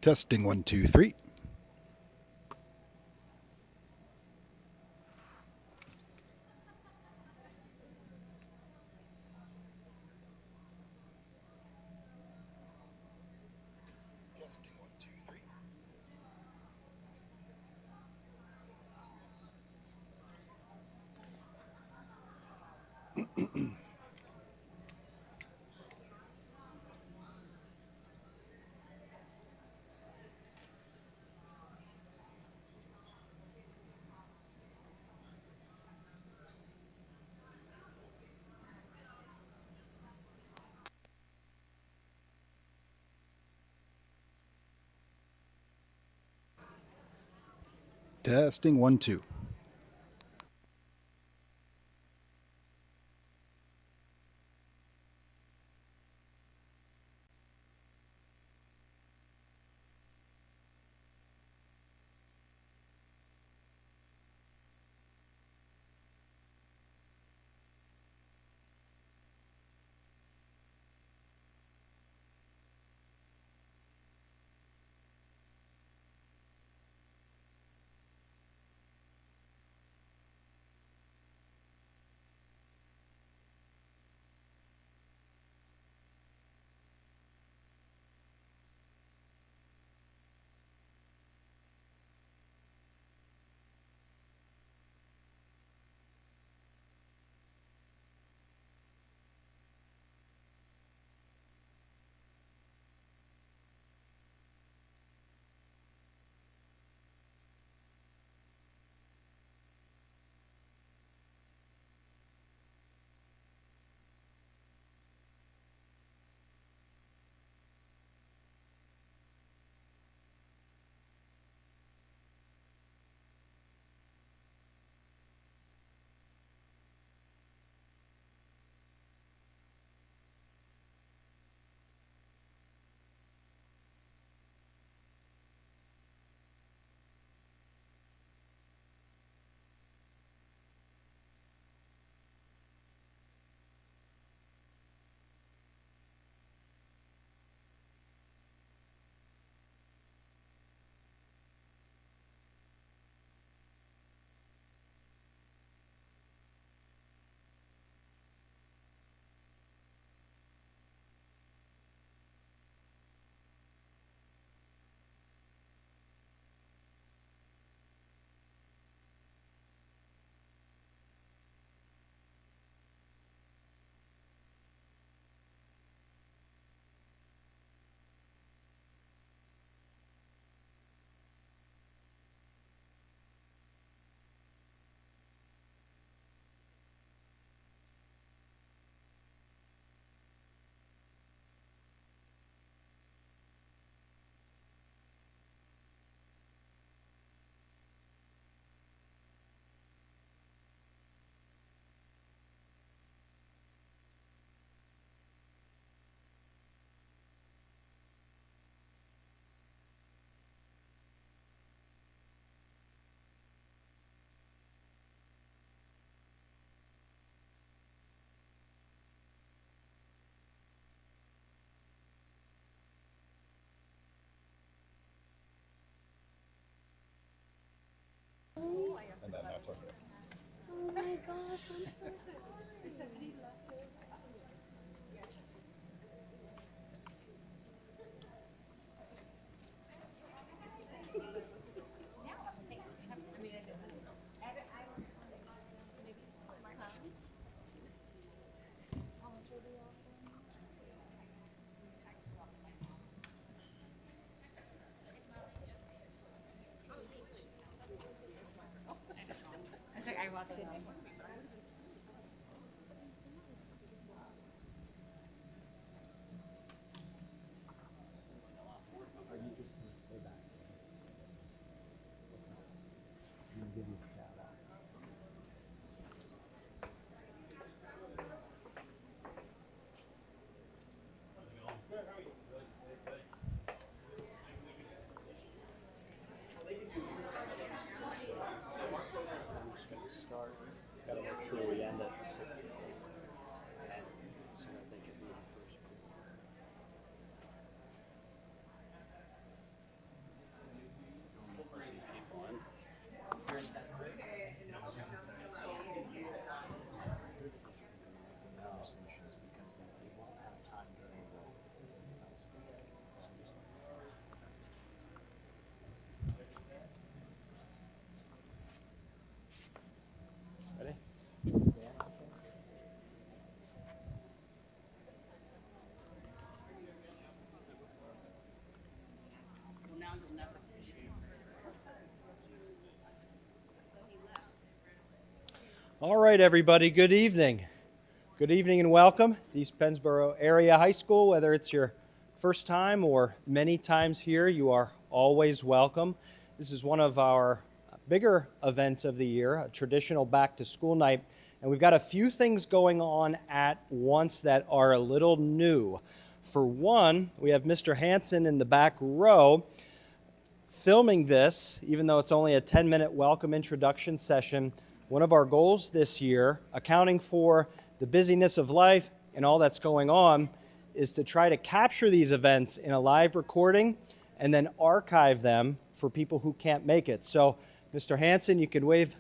Testing 1, 2, 3. Testing 1, 2, 3. Testing 1, 2. And then that's okay. Oh my gosh, I'm so sorry. I walked in. All right, everybody, good evening. Good evening and welcome to East Pennsboro Area High School. Whether it's your first time or many times here, you are always welcome. This is one of our bigger events of the year, a traditional back-to-school night, and we've got a few things going on at once that are a little new. For one, we have Mr. Hanson in the back row filming this, even though it's only a 10-minute welcome introduction session. One of our goals this year, accounting for the busyness of life and all that's going on, is to try to capture these events in a live recording and then archive them for people who can't make it. So, Mr. Hanson, you can wave.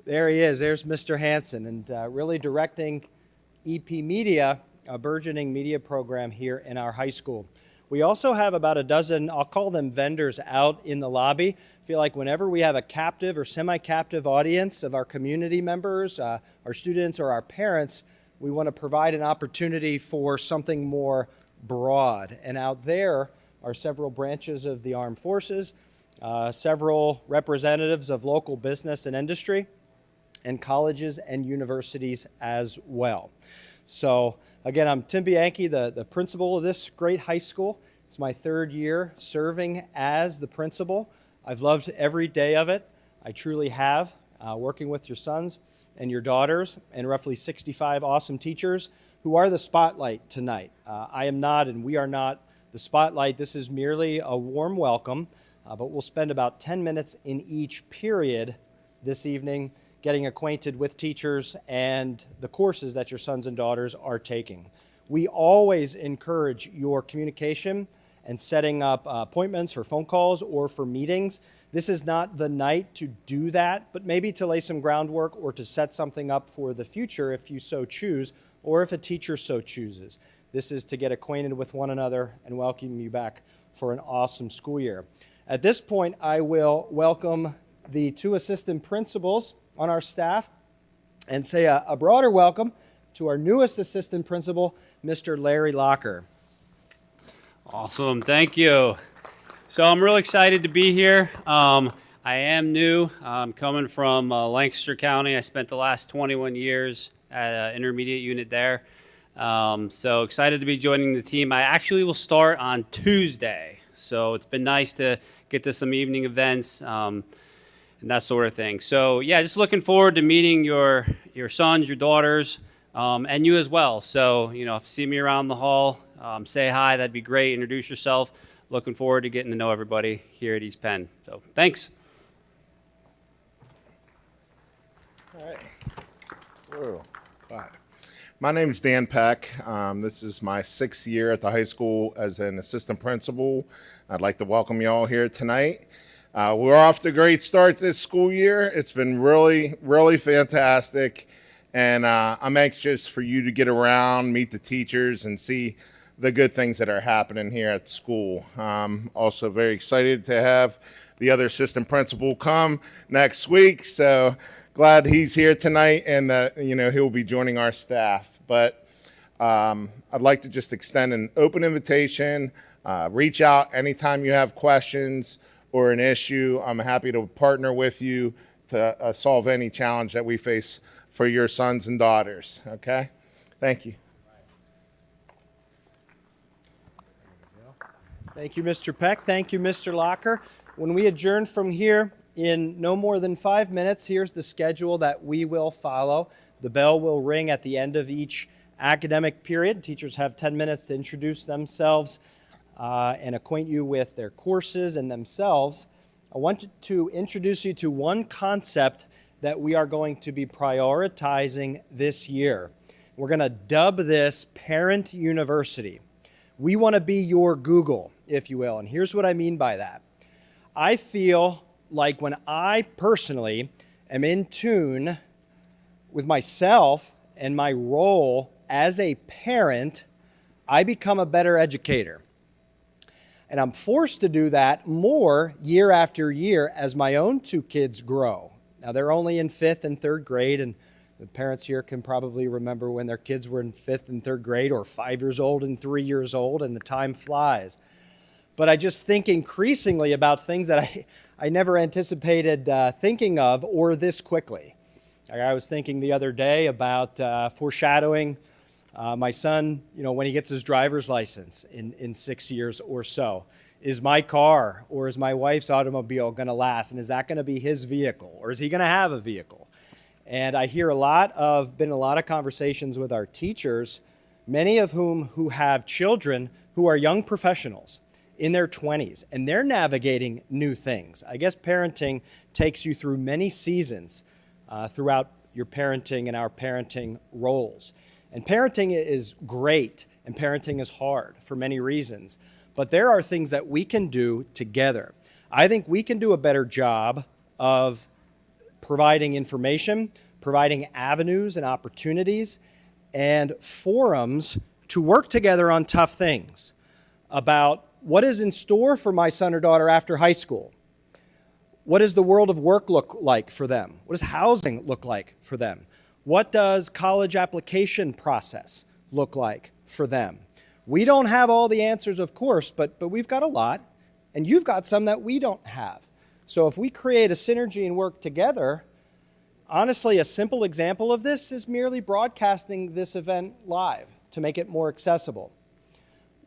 There he is. There's Mr. Hanson, and really directing EP Media, a burgeoning media program here in our high school. We also have about a dozen, I'll call them vendors, out in the lobby. I feel like whenever we have a captive or semi-captive audience of our community members, our students, or our parents, we want to provide an opportunity for something more broad. And out there are several branches of the armed forces, several representatives of local business and industry, and colleges and universities as well. So again, I'm Tim Bianchi, the principal of this great high school. It's my third year serving as the principal. I've loved every day of it. I truly have, working with your sons and your daughters and roughly 65 awesome teachers who are the spotlight tonight. I am not, and we are not, the spotlight. This is merely a warm welcome, but we'll spend about 10 minutes in each period this evening getting acquainted with teachers and the courses that your sons and daughters are taking. We always encourage your communication and setting up appointments for phone calls or for meetings. This is not the night to do that, but maybe to lay some groundwork or to set something up for the future if you so choose, or if a teacher so chooses. This is to get acquainted with one another and welcome you back for an awesome school year. At this point, I will welcome the two assistant principals on our staff and say a broader welcome to our newest assistant principal, Mr. Larry Locker. Awesome, thank you. So I'm really excited to be here. I am new. I'm coming from Lancaster County. I spent the last 21 years at an intermediate unit there. So excited to be joining the team. I actually will start on Tuesday. So it's been nice to get to some evening events. And that sort of thing. So yeah, just looking forward to meeting your sons, your daughters, and you as well. So, if you see me around the hall, say hi, that'd be great. Introduce yourself. Looking forward to getting to know everybody here at East Penn. So thanks. All right. Whoa. Hi. My name is Dan Peck. This is my 6th year at the high school as an assistant principal. I'd like to welcome you all here tonight. We're off to a great start this school year. It's been really, really fantastic. And I'm anxious for you to get around, meet the teachers, and see the good things that are happening here at school. Also very excited to have the other assistant principal come next week. So glad he's here tonight and that, he'll be joining our staff. But I'd like to just extend an open invitation. Reach out anytime you have questions or an issue. I'm happy to partner with you to solve any challenge that we face for your sons and daughters, okay? Thank you. Thank you, Mr. Peck. Thank you, Mr. Locker. When we adjourn from here in no more than 5 minutes, here's the schedule that we will follow. The bell will ring at the end of each academic period. Teachers have 10 minutes to introduce themselves and acquaint you with their courses and themselves. I want to introduce you to one concept that we are going to be prioritizing this year. We're going to dub this Parent University. We want to be your Google, if you will, and here's what I mean by that. I feel like when I personally am in tune with myself and my role as a parent, I become a better educator. And I'm forced to do that more year after year as my own two kids grow. Now, they're only in 5th and 3rd grade, and the parents here can probably remember when their kids were in 5th and 3rd grade, or 5 years old and 3 years old, and the time flies. But I just think increasingly about things that I never anticipated thinking of or this quickly. I was thinking the other day about foreshadowing my son, when he gets his driver's license in 6 years or so. Is my car or is my wife's automobile going to last? And is that going to be his vehicle, or is he going to have a vehicle? And I hear been a lot of conversations with our teachers, many of whom who have children who are young professionals in their 20s, and they're navigating new things. I guess parenting takes you through many seasons throughout your parenting and our parenting roles. And parenting is great, and parenting is hard for many reasons. But there are things that we can do together. I think we can do a better job of providing information, providing avenues and opportunities, and forums to work together on tough things about what is in store for my son or daughter after high school. What does the world of work look like for them? What does housing look like for them? What does college application process look like for them? We don't have all the answers, of course, but we've got a lot, and you've got some that we don't have. So if we create a synergy and work together, honestly, a simple example of this is merely broadcasting this event live to make it more accessible.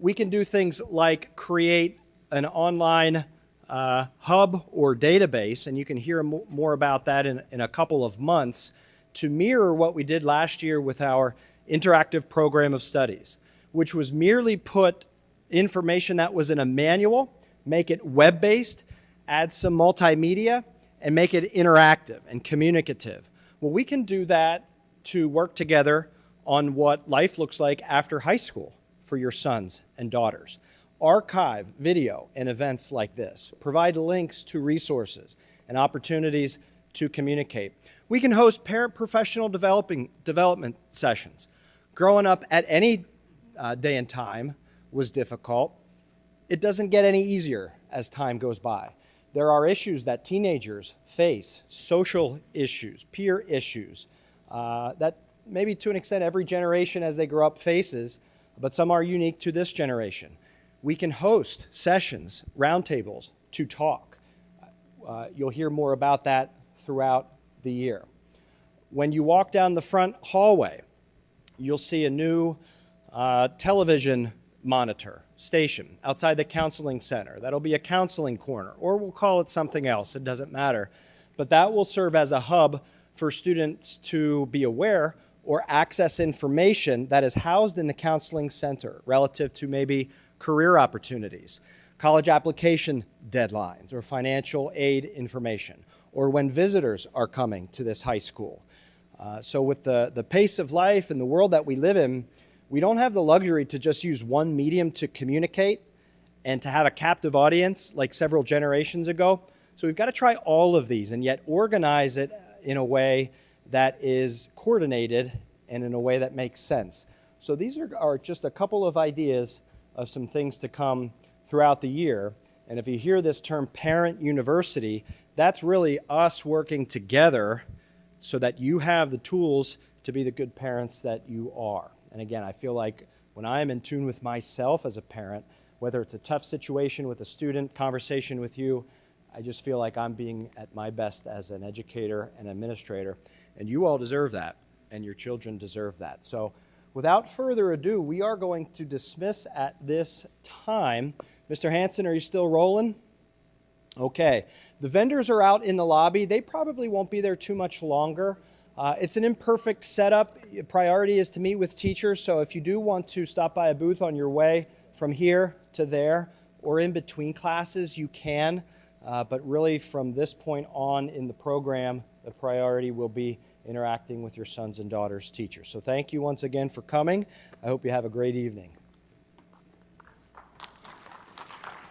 We can do things like create an online hub or database, and you can hear more about that in a couple of months, to mirror what we did last year with our interactive program of studies, which was merely put information that was in a manual, make it web-based, add some multimedia, and make it interactive and communicative. Well, we can do that to work together on what life looks like after high school for your sons and daughters. Archive video and events like this. Provide links to resources and opportunities to communicate. We can host parent professional development sessions. Growing up at any day and time was difficult. It doesn't get any easier as time goes by. There are issues that teenagers face, social issues, peer issues, that maybe to an extent every generation as they grow up faces, but some are unique to this generation. We can host sessions, roundtables to talk. You'll hear more about that throughout the year. When you walk down the front hallway, you'll see a new television monitor station outside the counseling center. That'll be a counseling corner, or we'll call it something else, it doesn't matter. But that will serve as a hub for students to be aware or access information that is housed in the counseling center relative to maybe career opportunities, college application deadlines, or financial aid information, or when visitors are coming to this high school. So with the pace of life and the world that we live in, we don't have the luxury to just use one medium to communicate and to have a captive audience like several generations ago. So we've got to try all of these and yet organize it in a way that is coordinated and in a way that makes sense. So these are just a couple of ideas of some things to come throughout the year. And if you hear this term parent university, that's really us working together so that you have the tools to be the good parents that you are. And again, I feel like when I am in tune with myself as a parent, whether it's a tough situation with a student, conversation with you, I just feel like I'm being at my best as an educator and administrator. And you all deserve that, and your children deserve that. So without further ado, we are going to dismiss at this time. Mr. Hanson, are you still rolling? Okay. The vendors are out in the lobby. They probably won't be there too much longer. It's an imperfect setup. Priority is to meet with teachers, so if you do want to stop by a booth on your way from here to there or in between classes, you can. But really from this point on in the program, the priority will be interacting with your sons and daughters' teachers. So thank you once again for coming. I hope you have a great evening.